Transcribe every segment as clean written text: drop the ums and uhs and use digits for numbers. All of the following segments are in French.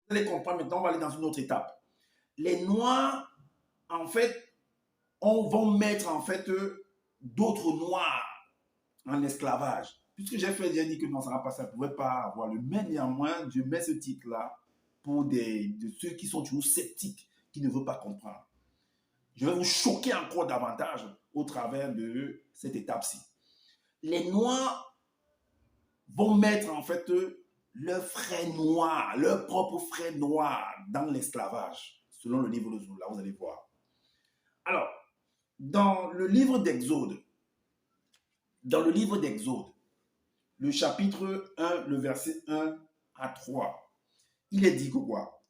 Vous allez comprendre maintenant, on va aller dans une autre étape. Les Noirs, en fait, on va mettre en fait d'autres Noirs en esclavage. Puisque j'ai dit que non, ça ne pouvait pas avoir le même. Néanmoins, je mets ce titre-là pour de ceux qui sont toujours sceptiques, qui ne veulent pas comprendre. Je vais vous choquer encore davantage au travers de cette étape-ci. Les Noirs vont mettre en fait leurs frères noirs, leurs propres frères noirs dans l'esclavage, selon le livre de Zoula, vous allez voir. Alors, dans le livre d'Exode, le chapitre 1, le verset 1 à 3, il est dit que quoi?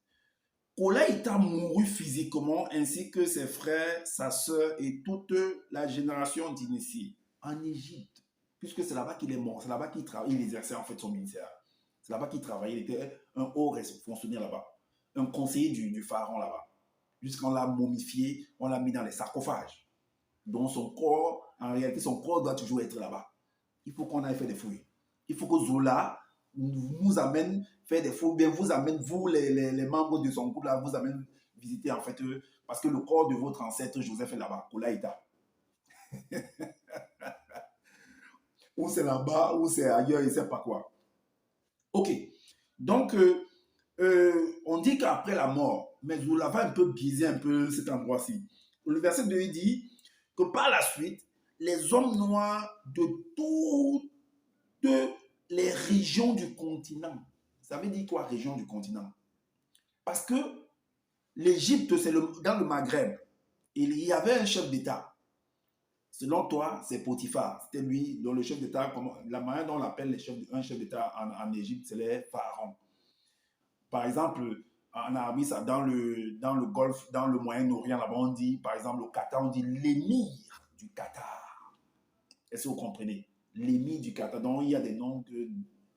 Kolaïta mourut physiquement ainsi que ses frères, sa sœur et toute la génération d'initiés en Égypte, puisque c'est là-bas qu'il est mort, c'est là-bas qu'il travaillait, il exerçait en fait son ministère. C'est là-bas qu'il travaillait, il était un haut fonctionnaire là-bas, un conseiller du pharaon là-bas. Jusqu'on l'a momifié, on l'a mis dans les sarcophages. Donc son corps, en réalité, son corps doit toujours être là-bas. Il faut qu'on aille faire des fouilles. Il faut que Zola nous amène faire des fouilles, bien vous amène, vous les membres de son groupe là, vous amène visiter en fait, parce que le corps de votre ancêtre Joseph est là-bas, Kolaïta. Ou c'est là-bas, ou c'est ailleurs, il ne sait pas quoi. Ok. Donc, on dit qu'après la mort, mais Zola va un peu biaiser un peu cet endroit-ci. Le verset 2 il dit que par la suite, les hommes noirs de toutes les régions du continent. Ça veut dire quoi, région du continent? Parce que l'Égypte, c'est dans le Maghreb. Il y avait un chef d'État. Selon toi, c'est Potiphar. C'était lui, dont le chef d'État, la manière dont on appelle un chef d'État en Égypte, c'est les pharaons. Par exemple, en Arabie, dans le Golfe, dans le Moyen-Orient, là-bas, on dit, par exemple, au Qatar, on dit l'émir du Qatar. Est-ce que vous comprenez? L'émir du Qatar. Donc, il y a des noms que.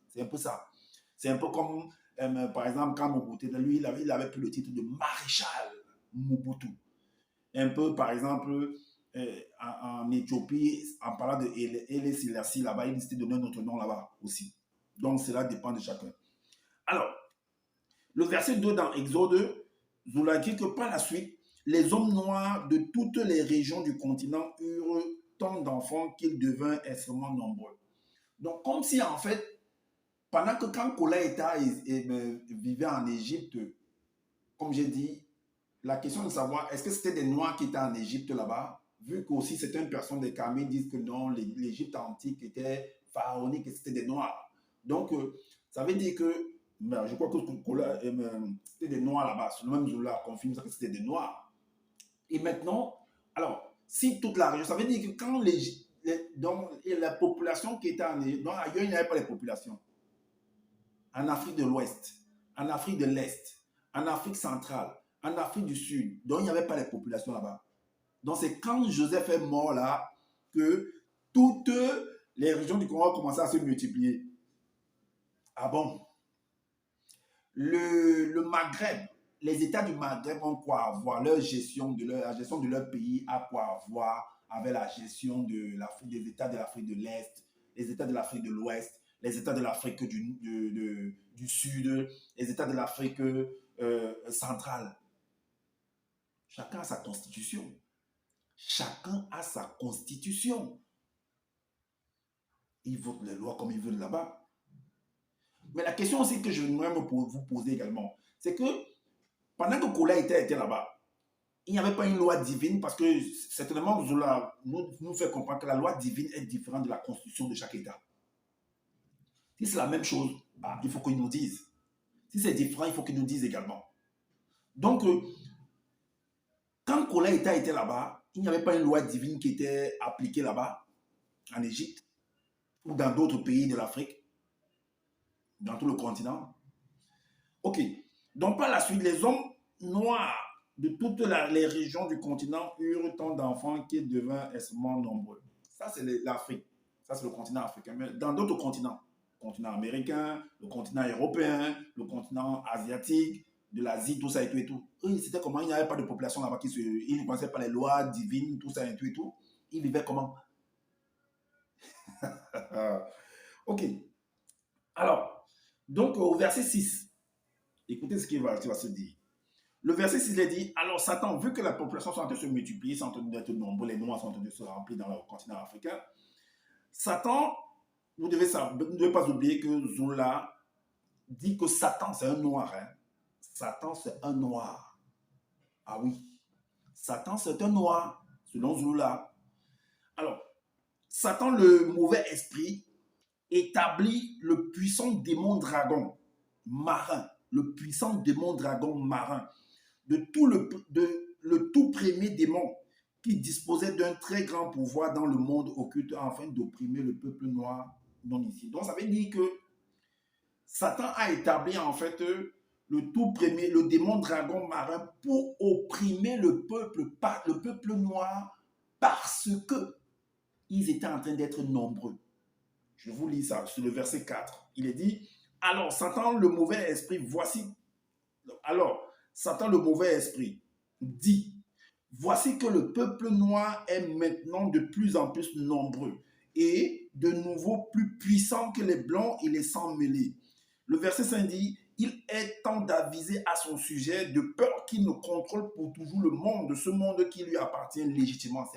C'est un peu ça. C'est un peu comme, par exemple, quand Mobutu, lui, il avait pris le titre de maréchal Mobutu. Un peu, par exemple, en Éthiopie, en parlant de Haile Selassie, là-bas, il s'était donné un autre nom là-bas aussi. Donc, cela dépend de chacun. Alors, le verset 2 dans Exode, Zola dit que par la suite, les hommes noirs de toutes les régions du continent eurent tant d'enfants qu'ils devinrent extrêmement nombreux. Donc, comme si en fait, pendant que quand Kolaïta vivait en Égypte, comme j'ai dit, la question de savoir est-ce que c'était des Noirs qui étaient en Égypte là-bas, vu qu'aussi certaines personnes des Kamés disent que non, l'Égypte antique était pharaonique et c'était des Noirs. Donc, ça veut dire que, ben, je crois que c'était des Noirs là-bas. Le même Zola confirme que c'était des Noirs. Et maintenant, alors, si toute la région, ça veut dire que quand donc, la population qui était en Égypte, donc ailleurs, il n'y avait pas de population. En Afrique de l'Ouest, en Afrique de l'Est, en Afrique centrale, en Afrique du Sud. Donc, il n'y avait pas de population là-bas. Donc, c'est quand Joseph est mort là que toutes les régions du Congo ont commencé à se multiplier. Ah bon? Le Maghreb, les États du Maghreb ont quoi avoir? La gestion de leur pays a quoi avoir avec la gestion des États de l'Afrique de l'Est, les États de l'Afrique de l'Ouest, les États de l'Afrique du Sud, les États de l'Afrique centrale. Chacun a sa constitution. Chacun a sa constitution. Ils votent les lois comme ils veulent là-bas. Mais la question aussi que je voudrais vous poser également, c'est que pendant que Kola était là-bas, il n'y avait pas une loi divine parce que certainement Zola nous fait comprendre que la loi divine est différente de la constitution de chaque État. Si c'est la même chose, bah, il faut qu'ils nous disent. Si c'est différent, il faut qu'ils nous disent également. Donc, quand Kola était là-bas, il n'y avait pas une loi divine qui était appliquée là-bas, en Égypte, ou dans d'autres pays de l'Afrique, dans tout le continent. Ok. Donc, par la suite, les hommes noirs de toutes les régions du continent eurent tant d'enfants qu'ils devinrent extrêmement nombreux. Ça, c'est l'Afrique. Ça, c'est le continent africain. Mais dans d'autres continents, le continent américain, le continent européen, le continent asiatique, de l'Asie, tout ça et tout et tout. Eux, c'était comment? Il n'y avait pas de population là-bas ils ne connaissaient pas les lois divines, tout ça et tout et tout. Ils vivaient comment? Ok. Alors, donc au verset 6, Écoutez ce qui va se dire. Le verset 6 il dit, alors Satan, vu que la population est en train de se multiplier, sont en train d'être nombreux, les Noirs sont en train de se remplir dans le continent africain, Satan, vous ne devez pas oublier que Zola dit que Satan c'est un noir. Hein. Satan c'est un noir. Ah oui, Satan c'est un noir, selon Zola. Alors, Satan, le mauvais esprit, établit le puissant démon dragon marin, le puissant démon dragon marin, le tout premier démon qui disposait d'un très grand pouvoir dans le monde occulte afin d'opprimer le peuple noir non ici. Donc ça veut dire que Satan a établi en fait le tout premier, le démon dragon marin pour opprimer le peuple noir parce que ils étaient en train d'être nombreux. Je vous lis ça, sur le verset 4. Il est dit, alors Satan le mauvais esprit, voici. Alors, Satan le mauvais esprit dit, voici que le peuple noir est maintenant de plus en plus nombreux et de nouveau plus puissant que les blancs et les sans mêlés. Le verset 5 dit, il est temps d'aviser à son sujet de peur qu'il ne contrôle pour toujours le monde, de ce monde qui lui appartient légitimement.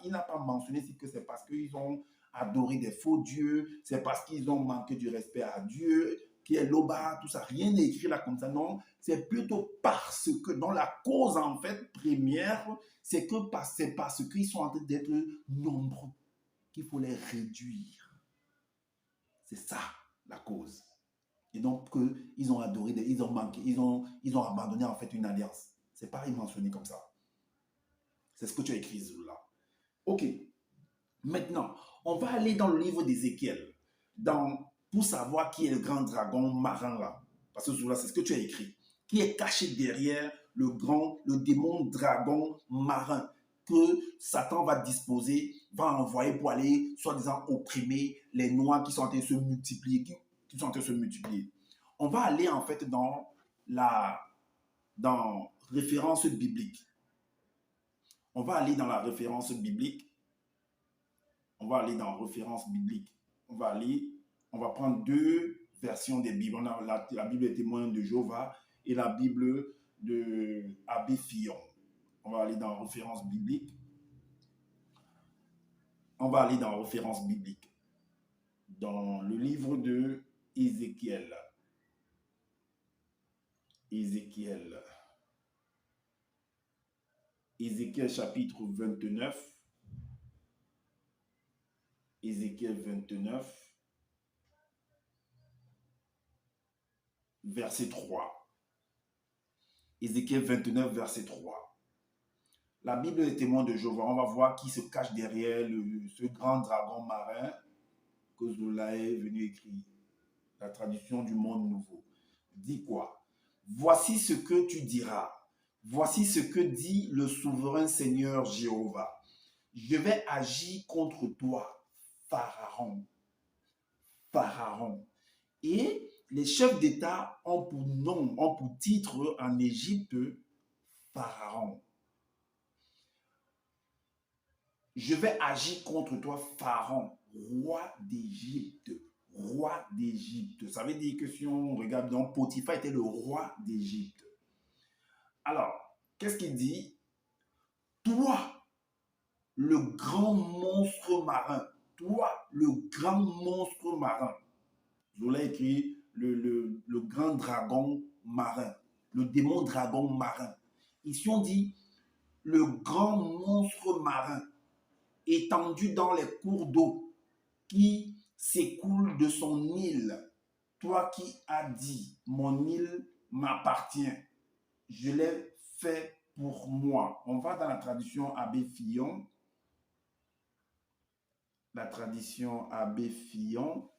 Il n'a pas mentionné que c'est parce qu'ils ont adoré des faux dieux, c'est parce qu'ils ont manqué du respect à Dieu, qui est l'Oba, tout ça. Rien n'est écrit là comme ça, non. C'est plutôt parce que, dans la cause en fait première, c'est parce qu'ils sont en train d'être nombreux qu'il faut les réduire. C'est ça la cause. Et donc, ils ont adoré, ils ont manqué, ils ont abandonné en fait une alliance. C'est pas mentionné comme ça. C'est ce que tu as écrit là. Ok. Maintenant, on va aller dans le livre d'Ézéchiel pour savoir qui est le grand dragon marin là. Parce que là, c'est ce que tu as écrit. Qui est caché derrière le démon dragon marin que Satan va disposer, va envoyer pour aller, soi-disant, opprimer les noirs qui sont en train de se multiplier, qui sont en train de se multiplier. On va aller en fait dans référence biblique. On va aller dans la référence biblique. On va aller dans référence biblique. On va prendre deux versions des Bibles. On a la Bible des témoins de Jéhovah et la Bible de Abbé Fillon. On va aller dans référence biblique. On va aller dans référence biblique. Dans le livre de Ézéchiel. Ézéchiel chapitre 29. Ézéchiel 29, verset 3. Ézéchiel 29, verset 3. La Bible des témoins de Jéhovah, on va voir qui se cache derrière ce grand dragon marin que Zola est venu écrire. La traduction du monde nouveau. Dit quoi? Voici ce que tu diras. Voici ce que dit le souverain Seigneur Jéhovah. Je vais agir contre toi, Pharaon. Pharaon. Et les chefs d'État ont pour nom, ont pour titre en Égypte, Pharaon. Je vais agir contre toi, Pharaon, roi d'Égypte. Roi d'Égypte. Ça veut dire que si on regarde, donc Potiphar était le roi d'Égypte. Alors, qu'est-ce qu'il dit? Toi, le grand monstre marin. Toi, le grand monstre marin. Zola écrit le grand dragon marin, le démon dragon marin. Ici, on dit le grand monstre marin étendu dans les cours d'eau qui s'écoule de son île. Toi qui as dit, mon île m'appartient, je l'ai fait pour moi. On va dans la tradition Abbé Fillon. La tradition Abbé Fillon.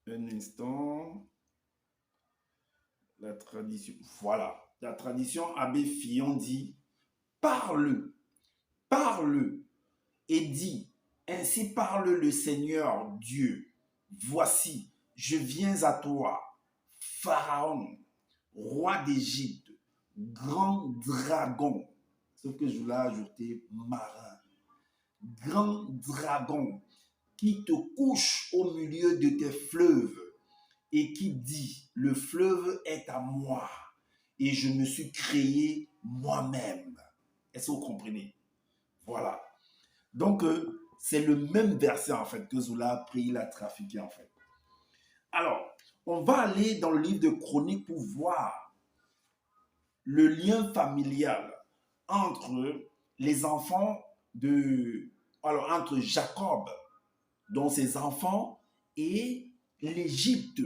Un instant. La tradition, voilà. La tradition Abbé Fillon dit, parle, et dit, ainsi parle le Seigneur Dieu. Voici, je viens à toi, Pharaon, roi d'Égypte, grand dragon, ce que je voulais ajouter, marin, grand dragon qui te couche au milieu de tes fleuves et qui dit, le fleuve est à moi et je me suis créé moi-même. Est-ce que vous comprenez? Voilà. Donc, c'est le même verset en fait que Zola a pris, il a trafiqué en fait. Alors, on va aller dans le livre de Chroniques pour voir le lien familial entre les enfants entre Jacob, dont ses enfants, et l'Égypte.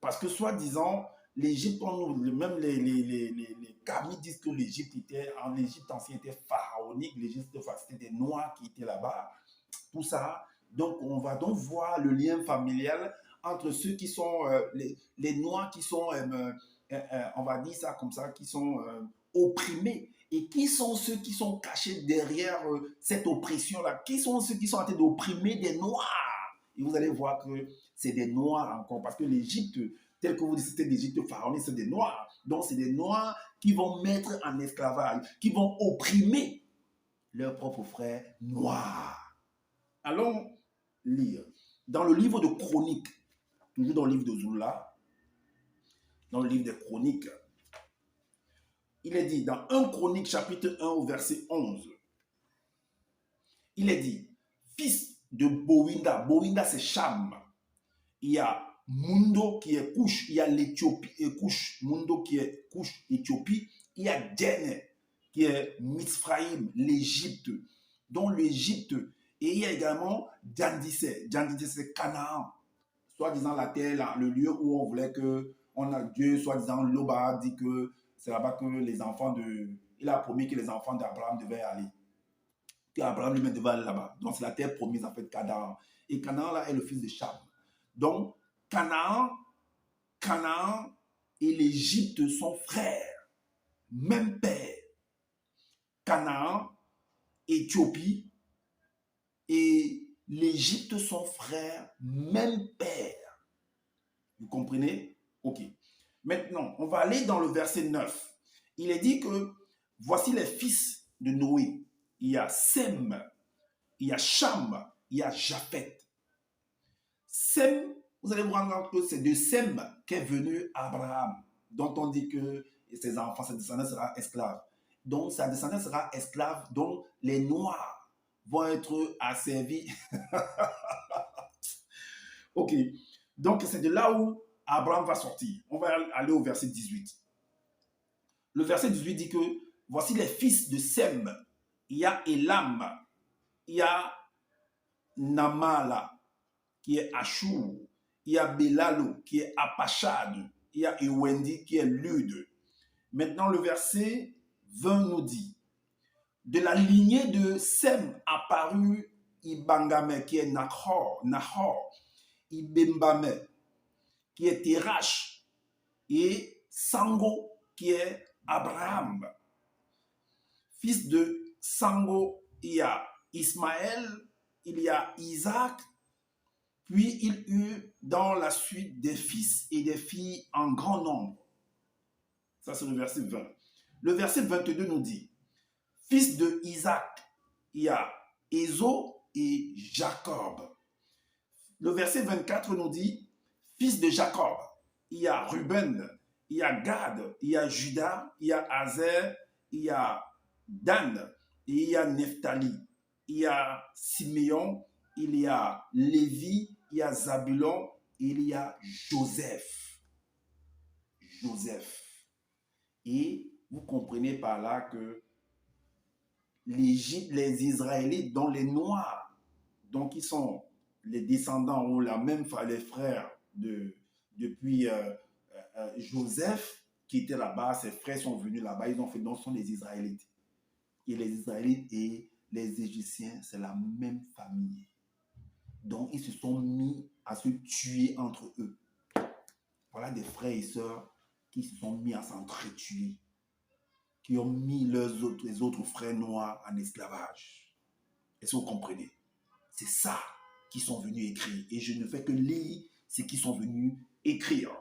Parce que soi-disant, l'Égypte, même les Kami disent que l'Égypte ancienne était pharaonique, l'Égypte c'était des Noirs qui étaient là-bas, tout ça. Donc, on va donc voir le lien familial entre ceux qui sont les Noirs qui sont, on va dire ça comme ça, qui sont opprimés. Et qui sont ceux qui sont cachés derrière cette oppression-là? Qui sont ceux qui sont en train d'opprimer des Noirs? Et vous allez voir que c'est des Noirs encore, parce que l'Égypte, tel que vous dites, c'était l'Égypte pharaonique, c'est des Noirs. Donc, c'est des Noirs qui vont mettre en esclavage, qui vont opprimer leurs propres frères noirs. Allons lire. Dans le livre de Chroniques, toujours dans le livre de Zola, dans le livre des Chroniques, il est dit, dans 1 Chronique chapitre 1 au verset 11, il est dit, fils de Bowinda, Bowinda c'est Cham, il y a Mundo qui est Couche, il y a l'Éthiopie et Couche, Mundo qui est Couche, Éthiopie, il y a Djenne qui est Mitzraïm, l'Égypte, dont l'Égypte, et il y a également Djandissé, Djandissé c'est Canaan, soi-disant la terre, le lieu où on voulait que, Dieu, soi-disant Loba dit que c'est là-bas que les enfants il a promis que les enfants d'Abraham devaient aller. Qu'Abraham lui-même devait aller là-bas. Donc c'est la terre promise en fait, Canaan. Et Canaan là est le fils de Cham. Donc Canaan et l'Égypte sont frères, même père. Canaan, Éthiopie et l'Égypte sont frères, même père. Vous comprenez? Ok. Maintenant, on va aller dans le verset 9. Il est dit que voici les fils de Noé. Il y a Sem, il y a Cham, il y a Japheth. Sem, vous allez vous rendre compte que c'est de Sem qu'est venu Abraham, dont on dit que ses enfants, sa descendance sera esclave. Donc sa descendance sera esclave, donc les Noirs vont être asservis. Ok, donc c'est de là où Abraham va sortir. On va aller au verset 18. Le verset 18 dit que voici les fils de Sem. Il y a Elam, il y a Namala, qui est Ashur, il y a Belalo, qui est Apachad, il y a Ewendi, qui est Lud. Maintenant, le verset 20 nous dit, de la lignée de Sem apparut Ibangame, qui est Nahor, Ibembame, qui est Terach, et Sango, qui est Abraham. Fils de Sango, il y a Ismaël, il y a Isaac, puis il eut dans la suite des fils et des filles en grand nombre. Ça, c'est le verset 20. Le verset 22 nous dit, fils de Isaac, il y a Ésaü et Jacob. Le verset 24 nous dit, fils de Jacob, il y a Ruben, il y a Gad, il y a Juda, il y a Azer, il y a Dan, et il y a Nephtali, il y a Siméon, il y a Lévi, il y a Zabulon, il y a Joseph. Et vous comprenez par là que l'Égypte, les Israélites, dont les Noirs, donc qui sont les descendants ou les frères depuis Joseph, qui était là-bas, ses frères sont venus là-bas, ils ont fait, donc ce sont les Israélites. Et les Israélites et les Égyptiens, c'est la même famille. Donc, ils se sont mis à se tuer entre eux. Voilà des frères et sœurs qui se sont mis à s'entretuer, qui ont mis les autres frères noirs en esclavage. Est-ce que vous comprenez? C'est ça qu'ils sont venus écrire. Et je ne fais que lire ce qu'ils sont venus écrire.